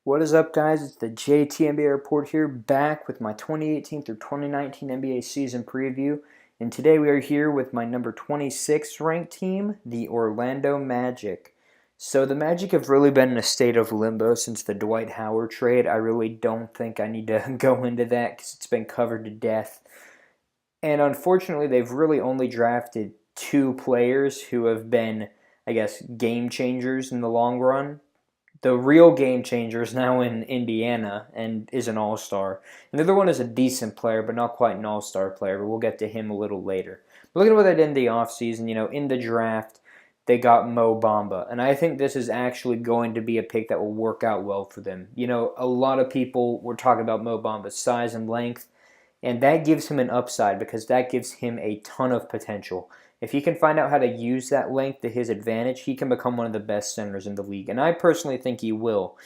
What is up, guys? It's the JT NBA Report here, back with my 2018 through 2019 NBA season preview. And today we are here with my number 26 ranked team, the Orlando Magic. So the Magic have really been in a state of limbo since the Dwight Howard trade. I really don't think I need to go into that because it's been covered to death. And unfortunately, they've really only drafted two players who have been, I guess, game changers in the long run. The real game changer is now in Indiana and is an all-star. And the other one is a decent player, but not quite an all-star player, but we'll get to him a little later. But look at what they did in the offseason. In the draft, they got Mo Bamba. And I think this is actually going to be a pick that will work out well for them. A lot of people were talking about Mo Bamba's size and length, and that gives him an upside because that gives him a ton of potential. If he can find out how to use that length to his advantage, he can become one of the best centers in the league. And I personally think he will.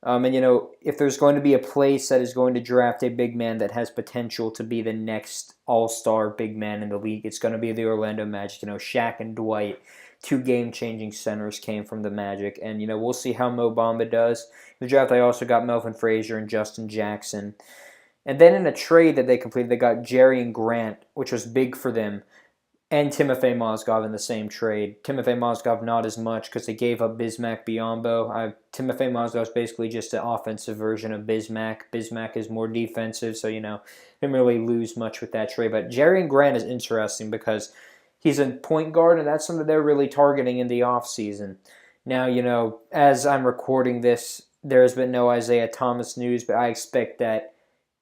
If there's going to be a place that is going to draft a big man that has potential to be the next all-star big man in the league, it's going to be the Orlando Magic. Shaq and Dwight, two game-changing centers, came from the Magic. And, we'll see how Mo Bamba does. In the draft, I also got Melvin Frazier and Justin Jackson. And then in a trade that they completed, they got Jerry Grant, which was big for them, and Timofey Mozgov in the same trade. Timofey Mozgov not as much because they gave up Bismack Biyombo. Timofey Mozgov is basically just an offensive version of Bismack. Bismack is more defensive, so, didn't really lose much with that trade. But Jerry Grant is interesting because he's a point guard, and that's something they're really targeting in the offseason. Now, as I'm recording this, there has been no Isaiah Thomas news, but I expect that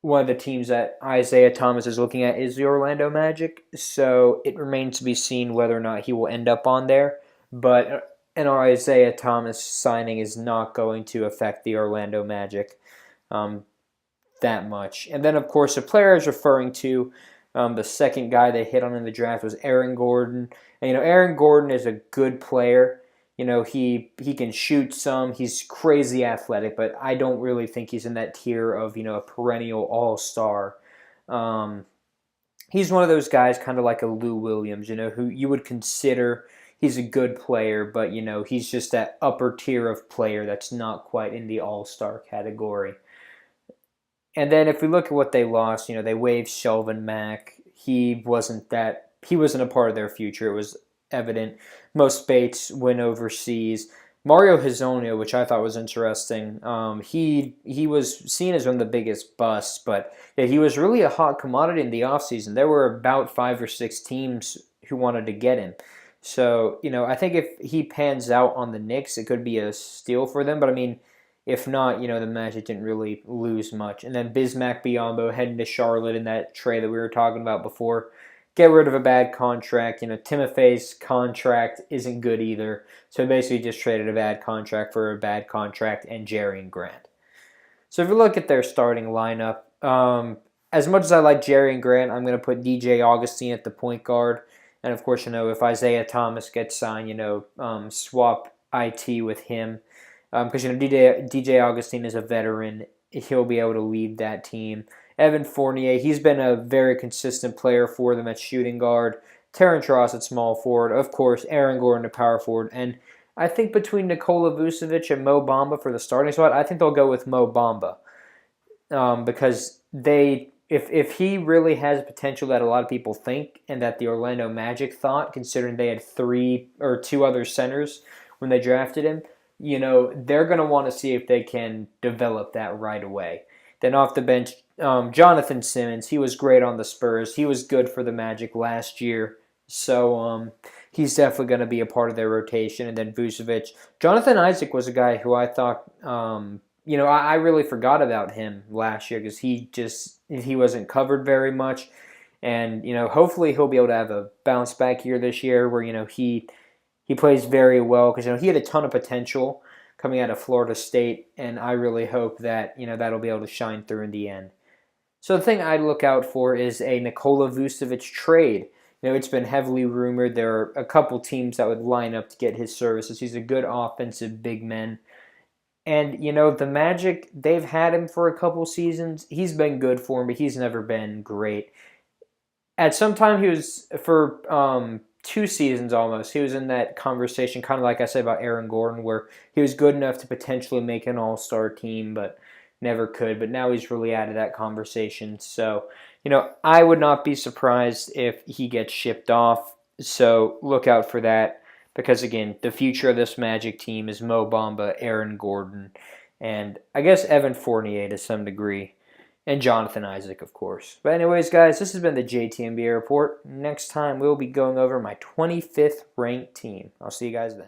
one of the teams that Isaiah Thomas is looking at is the Orlando Magic, so it remains to be seen whether or not he will end up on there. But an Isaiah Thomas signing is not going to affect the Orlando Magic that much. And then, of course, the player I was referring to, the second guy they hit on in the draft was Aaron Gordon. And, Aaron Gordon is a good player. He can shoot some. He's crazy athletic, but I don't really think he's in that tier of, a perennial all-star. He's one of those guys kind of like a Lou Williams, who you would consider he's a good player, but, he's just that upper tier of player that's not quite in the all-star category. And then if we look at what they lost, they waived Shelvin Mack. He wasn't a part of their future. It was evident. Mo Bates went overseas. Mario Hezonja, which I thought was interesting, he was seen as one of the biggest busts, but he was really a hot commodity in the offseason. There were about 5 or 6 teams who wanted to get him. So, I think if he pans out on the Knicks, it could be a steal for them. But, if not, the Magic didn't really lose much. And then Bismack Biyombo heading to Charlotte in that trade that we were talking about before. Get rid of a bad contract. Timofey's contract isn't good either. So basically just traded a bad contract for a bad contract and Jerry Grant. So if you look at their starting lineup, as much as I like Jerry Grant, I'm going to put DJ Augustine at the point guard. And of course, if Isaiah Thomas gets signed, swap IT with him. Because, DJ Augustine is a veteran. He'll be able to lead that team. Evan Fournier, he's been a very consistent player for them at shooting guard. Terrence Ross at small forward. Of course, Aaron Gordon at power forward. And I think between Nikola Vucevic and Mo Bamba for the starting spot, I think they'll go with Mo Bamba. Because if he really has potential that a lot of people think and that the Orlando Magic thought, considering they had 3 or 2 other centers when they drafted him, they're going to want to see if they can develop that right away. Then off the bench, Jonathan Simmons, he was great on the Spurs. He was good for the Magic last year. So he's definitely going to be a part of their rotation. And then Vucevic. Jonathan Isaac was a guy who I thought, I really forgot about him last year because he wasn't covered very much. And, hopefully he'll be able to have a bounce back year this year where, he plays very well because, he had a ton of potential coming out of Florida State, and I really hope that, that'll be able to shine through in the end. So the thing I look out for is a Nikola Vucevic trade. It's been heavily rumored. There are a couple teams that would line up to get his services. He's a good offensive big man. And, the Magic, they've had him for a couple seasons. He's been good for him, but he's never been great. At some time, he was, for 2 seasons almost. He was in that conversation, kind of like I said about Aaron Gordon, where he was good enough to potentially make an all-star team, but never could. But now he's really out of that conversation. So, I would not be surprised if he gets shipped off. So look out for that. Because again, the future of this Magic team is Mo Bamba, Aaron Gordon, and I guess Evan Fournier to some degree. And Jonathan Isaac, of course. But anyways, guys, this has been the JTNBA Report. Next time, we'll be going over my 25th ranked team. I'll see you guys then.